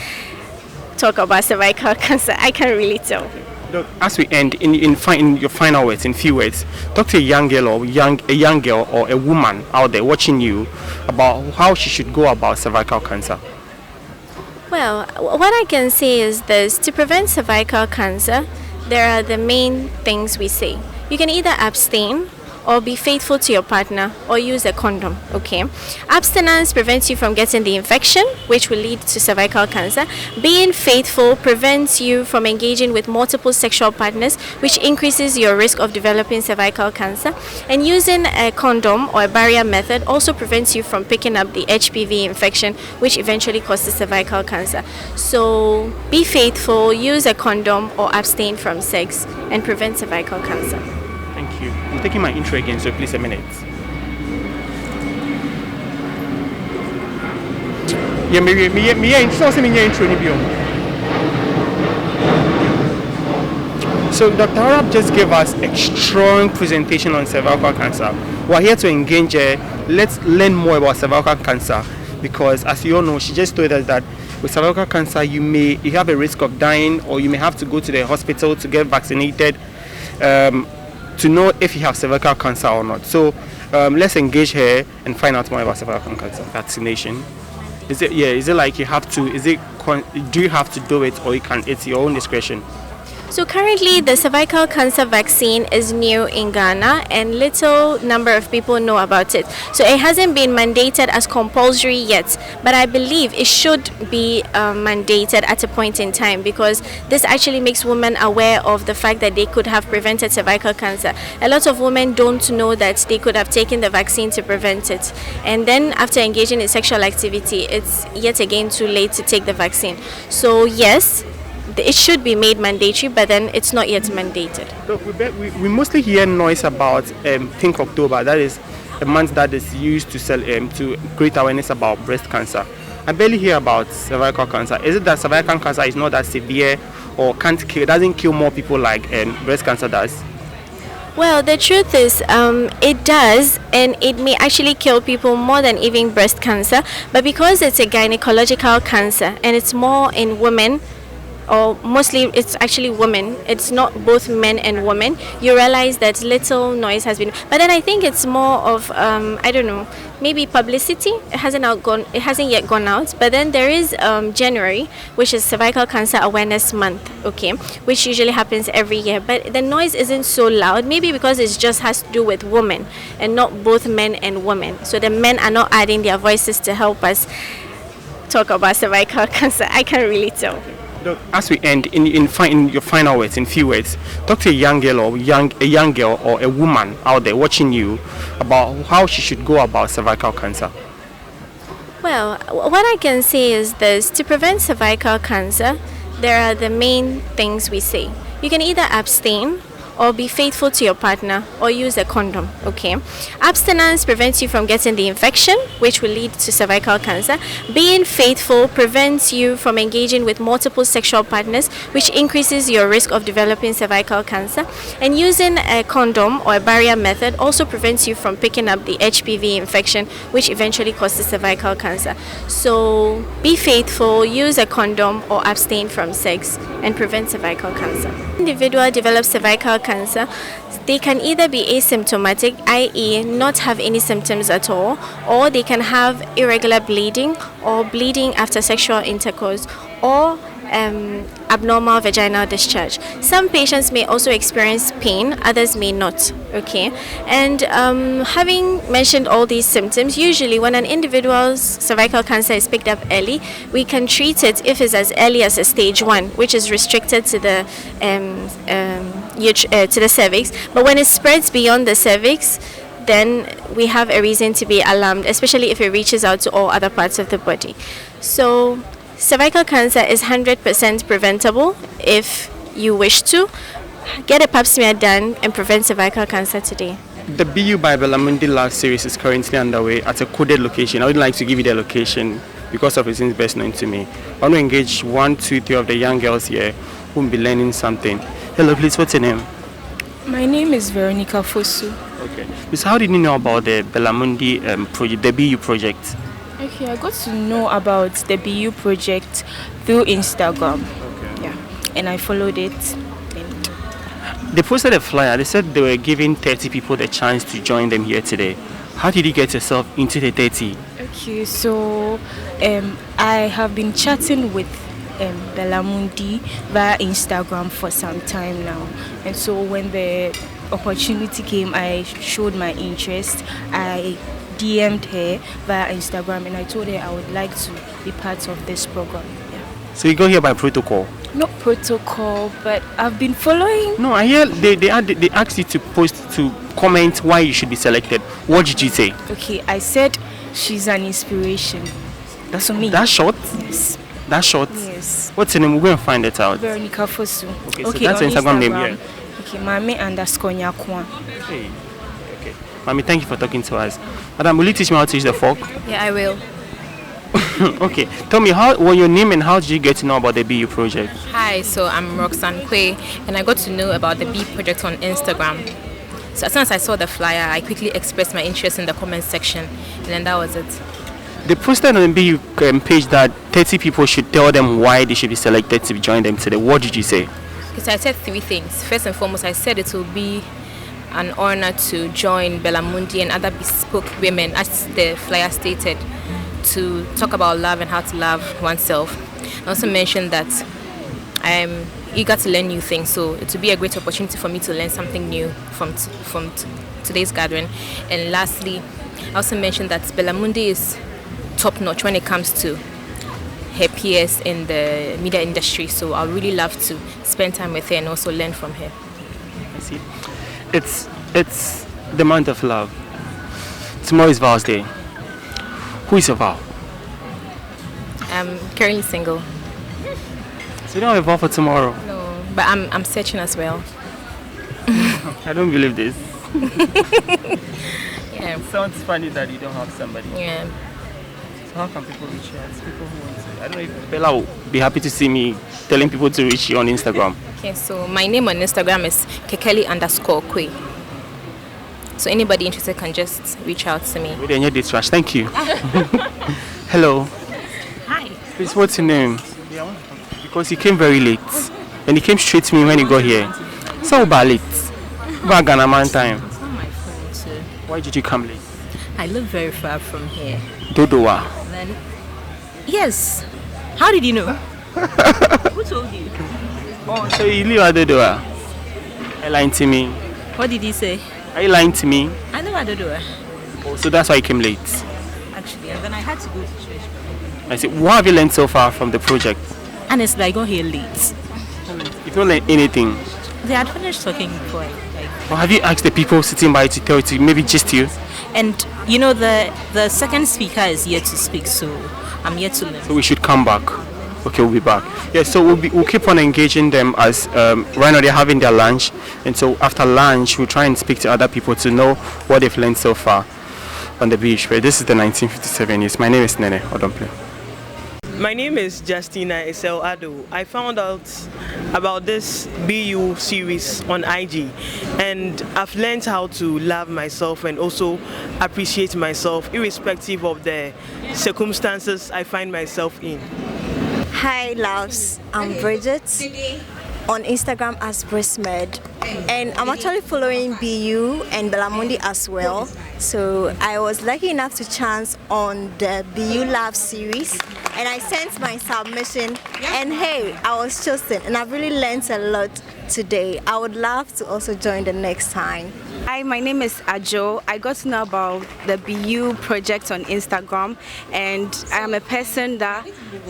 talk about cervical cancer. I can't really tell. As we end, in your final words, in few words, talk to a young girl or a woman out there watching you about how she should go about cervical cancer. Well, what I can say is this: to prevent cervical cancer, there are the main things we say. You can either abstain, or be faithful to your partner, or use a condom. Okay, abstinence prevents you from getting the infection, which will lead to cervical cancer. Being faithful prevents you from engaging with multiple sexual partners, which increases your risk of developing cervical cancer. And using a condom or a barrier method also prevents you from picking up the HPV infection, which eventually causes cervical cancer. So be faithful, use a condom, or abstain from sex, and prevent cervical cancer. Thank you. I'm taking my intro again, so please a minute. Yeah, me intro ni bio. So Dr. Arab just gave us a strong presentation on cervical cancer. We're here to engage her. Let's learn more about cervical cancer, because as you all know, she just told us that with cervical cancer you have a risk of dying, or you may have to go to the hospital to get vaccinated to know if you have cervical cancer or not. So let's engage her and find out more about cervical cancer vaccination. Is it like you have to, do you have to do it, or it's your own discretion? So currently the cervical cancer vaccine is new in Ghana and little number of people know about it. So it hasn't been mandated as compulsory yet, but I believe it should be mandated at a point in time, because this actually makes women aware of the fact that they could have prevented cervical cancer. A lot of women don't know that they could have taken the vaccine to prevent it. And then after engaging in sexual activity, it's yet again too late to take the vaccine. So yes, it should be made mandatory, but then it's not yet mandated. Look, we mostly hear noise about Think October. That is a month that is used to create awareness about breast cancer. I barely hear about cervical cancer. Is it that cervical cancer is not that severe, or doesn't kill more people like breast cancer does? Well, the truth is, it does, and it may actually kill people more than even breast cancer. But because it's a gynecological cancer and it's more in women, or mostly it's actually women, it's not both men and women, you realize that little noise has been. But then I think it's more of I don't know, maybe publicity. It hasn't yet gone out. But then there is January, which is Cervical Cancer Awareness Month, okay, which usually happens every year. But the noise isn't so loud, maybe because it just has to do with women and not both men and women. So the men are not adding their voices to help us talk about cervical cancer. I can't really tell. As we end, in your final words, in few words, talk to a young girl or a woman out there watching you about how she should go about cervical cancer. Well, what I can say is this: to prevent cervical cancer, there are the main things we say. You can either abstain, or be faithful to your partner, or use a condom, okay? Abstinence prevents you from getting the infection, which will lead to cervical cancer. Being faithful prevents you from engaging with multiple sexual partners, which increases your risk of developing cervical cancer. And using a condom or a barrier method also prevents you from picking up the HPV infection, which eventually causes cervical cancer. So be faithful, use a condom, or abstain from sex and prevent cervical cancer. Individual develops cervical cancer, they can either be asymptomatic, i.e. not have any symptoms at all, or they can have irregular bleeding or bleeding after sexual intercourse, or abnormal vaginal discharge. Some patients may also experience pain, others may not, okay? And having mentioned all these symptoms, usually when an individual's cervical cancer is picked up early, we can treat it if it's as early as a stage 1, which is restricted to the cervix. But when it spreads beyond the cervix, then we have a reason to be alarmed, especially if it reaches out to all other parts of the body. So cervical cancer is 100% preventable if you wish to. Get a pap smear done and prevent cervical cancer today. The B.you by Berla Mundi Lab series is currently underway at a coded location. I would like to give you the location because of reasons best known to me. I want to engage 1, 2, 3 of the young girls here who will be learning something. Hello, please, what's your name? My name is Veronica Fosu. Okay. So how did you know about the Berla Mundi project, the B.you project? Okay, I got to know about the B.you project through Instagram. Okay. Yeah, and I followed it. They posted a flyer. They said they were giving 30 people the chance to join them here today. How did you get yourself into the 30? Okay, so I have been chatting with Berla Mundi via Instagram for some time now, and so when the opportunity came, I showed my interest. I DM'd her via Instagram and I told her I would like to be part of this program. Yeah. So you go here by protocol? Not protocol, but I've been following. No, I hear they asked you to comment why you should be selected. What did you say? Okay, I said she's an inspiration. That's what I mean. That short? Yes. That short? Yes. What's your name? We're going to find it out. Veronica Fosu. Okay, so that's your Instagram name here. Okay, Mame_Nyakwa. Hey. Okay. Mami, thank you for talking to us. Madam, will you teach me how to use the fork? Yeah, I will. Okay, tell me, how was your name and how did you get to know about the B.you project? Hi, so I'm Roxanne Kwe, and I got to know about the B project on Instagram. So as soon as I saw the flyer, I quickly expressed my interest in the comment section, and then that was it. They posted on the B.you page that 30 people should tell them why they should be selected to join them today. What did you say? Because I said three things. First and foremost, I said it will be an honor to join Berla Mundi and other bespoke women, as the flyer stated, to talk about love and how to love oneself. I also mentioned that I am eager to learn new things, so it will be a great opportunity for me to learn something new from today's gathering. And lastly, I also mentioned that Berla Mundi is top notch when it comes to her peers in the media industry, so I would really love to spend time with her and also learn from her. I see. It's the month of love. Tomorrow is Val's Day. Who is your Val? I'm currently single. So you don't have a Val for tomorrow? No, but I'm searching as well. I don't believe this. Yeah. It sounds funny that you don't have somebody. Yeah. So how can people reach you? It's people who want to. I don't know if Bella will be happy to see me telling people to reach you on Instagram. Okay, so my name on Instagram is kekeli_kwe. So anybody interested can just reach out to me. Thank you. Hello. Hi. Please, what's your name? Because he came very late. And he came straight to me when he got here. So about late. About Ghana man time. It's not my fault too. Why did you come late? I live very far from here. Dodowa. Then, yes. How did you know? Who told you? Oh, so you live at Dodowa? Are you lying to me? What did he say? Are you lying to me? I live at Dodowa. Oh, so that's why you came late. Actually, and then I had to go to church. I said, what have you learned so far from the project? Honestly, I got here late. You've not learned anything. They had finished talking before. Well, have you asked the people sitting by to tell you to maybe just you? And you know, the second speaker is yet to speak, so I'm yet to learn. So we should come back. Okay, we'll be back. Yeah, so we'll keep on engaging them as right now they're having their lunch, and so after lunch we'll try and speak to other people to know what they've learned so far on the beach. This is the 1957 years. My name is Nene Odomple. My name is Justina Esel Ado. I found out about this B.you series on IG, and I've learned how to love myself and also appreciate myself irrespective of the circumstances I find myself in. Hi loves, I'm Bridget on Instagram as BristMed, and I'm actually following B.you and Berla Mundi as well. So I was lucky enough to chance on the B.you Love series, and I sent my submission, and hey, I was chosen, and I've really learned a lot today. I would love to also join the next time. Hi, my name is Ajo. I got to know about the B.you project on Instagram, and I am a person that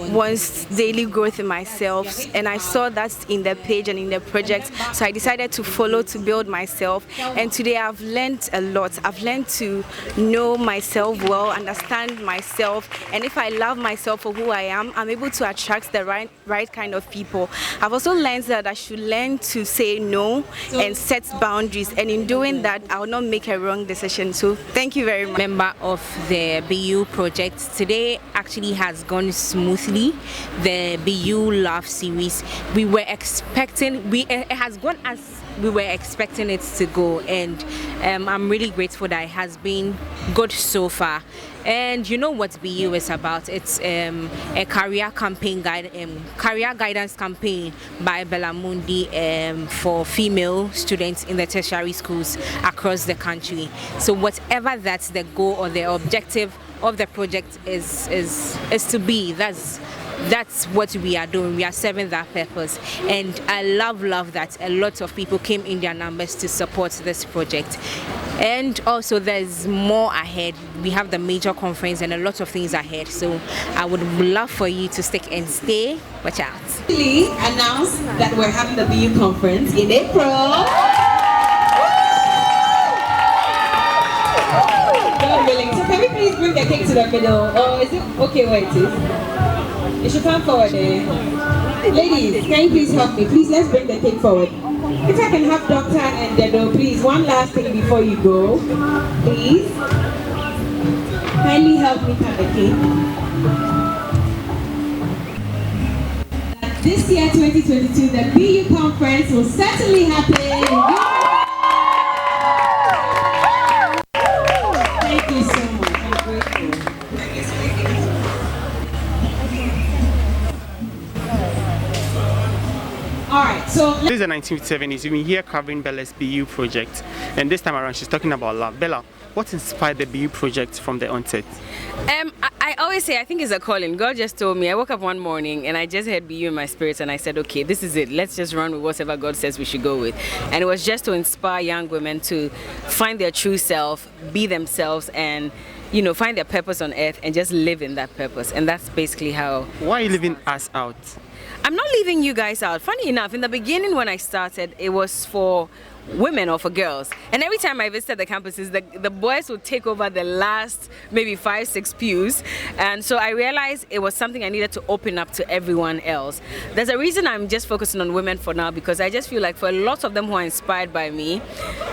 wants daily growth in myself, and I saw that in the page and in the project, so I decided to follow to build myself. And today I've learned a lot. I've learned to know myself well, understand myself, and if I love myself for who I am, I'm able to attract the right kind of people. I've also learned that I should learn to say no and set boundaries, and in doing that I will not make a wrong decision. So thank you very much. Member of the B.you project, today actually has gone smoothly. The B.you Love series, we were expecting, it has gone as we were expecting it to go, and I'm really grateful that it has been good so far. And you know what B.you is about? It's a career guidance campaign by Berla Mundi for female students in the tertiary schools across the country. So whatever that's the goal or the objective of the project is to be, that's what we are doing. We are serving that purpose, and I love that a lot of people came in their numbers to support this project. And also there's more ahead. We have the major conference and a lot of things ahead, so I would love for you to stick and stay. Watch out. We announced that we're having the B.you conference in April. God willing. So can we please bring the cake to the middle? Or is it okay where it is? You should come forward there. Ladies, can you please help me? Please, let's bring the cake forward. If I can have Doctor and Dedo, please, one last thing before you go. Please. Kindly help me cut the cake. this year, 2022, the B.you conference will certainly happen. Thank you so much. I'm grateful. All right, so this is the 1970s. You've been here covering Bella's B.you project, and this time around she's talking about love. Bella, what inspired the B.you project from the onset? I always say I think it's a calling. God just told me. I woke up one morning and I just had B.you in my spirit, and I said, okay, this is it. Let's just run with whatever God says we should go with. And it was just to inspire young women to find their true self, be themselves, and find their purpose on earth and just live in that purpose. And that's basically how. Why are you leaving us out? I'm not leaving you guys out. Funny enough, in the beginning when I started, it was for women or for girls, and every time I visited the campuses, the boys would take over the last maybe 5-6 pews, and so I realized it was something I needed to open up to everyone else. There's a reason I'm just focusing on women for now, because I just feel like for a lot of them who are inspired by me,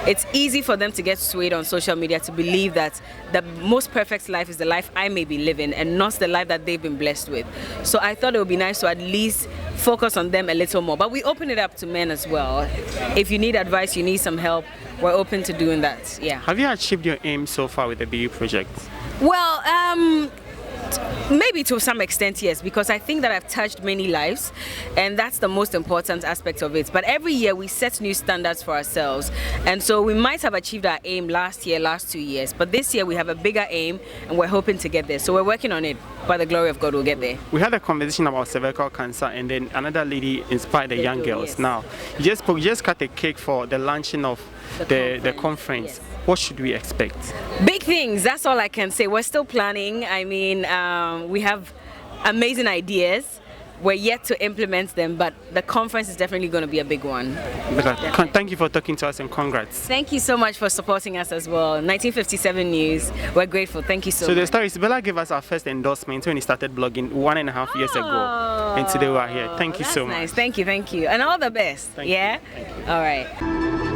it's easy for them to get swayed on social media to believe that the most perfect life is the life I may be living and not the life that they've been blessed with. So I thought it would be nice to at least focus on them a little more, but we open it up to men as well. If you need advice, you need some help, we're open to doing that. Yeah. Have you achieved your aim so far with the B.you project? Well, maybe to some extent, yes, because I think that I've touched many lives, and that's the most important aspect of it. But every year we set new standards for ourselves, and so we might have achieved our aim last 2 years, but this year we have a bigger aim and we're hoping to get there. So we're working on it. By the glory of God, we'll get there. We had a conversation about cervical cancer, and then another lady inspired the young girls. Yes. Now, you just cut a cake for the launching of the conference. Yes. What should we expect? Big things, that's all I can say. We're still planning. I mean, we have amazing ideas. We're yet to implement them, but the conference is definitely going to be a big one. Thank you for talking to us, and congrats. Thank you so much for supporting us as well. 1957 News, we're grateful. Thank you so much. So the story is, Bella gave us our first endorsement when he started blogging 1.5 years ago, and today we are here. Thank you so much. Nice. Thank you, and all the best. Thank you. All right.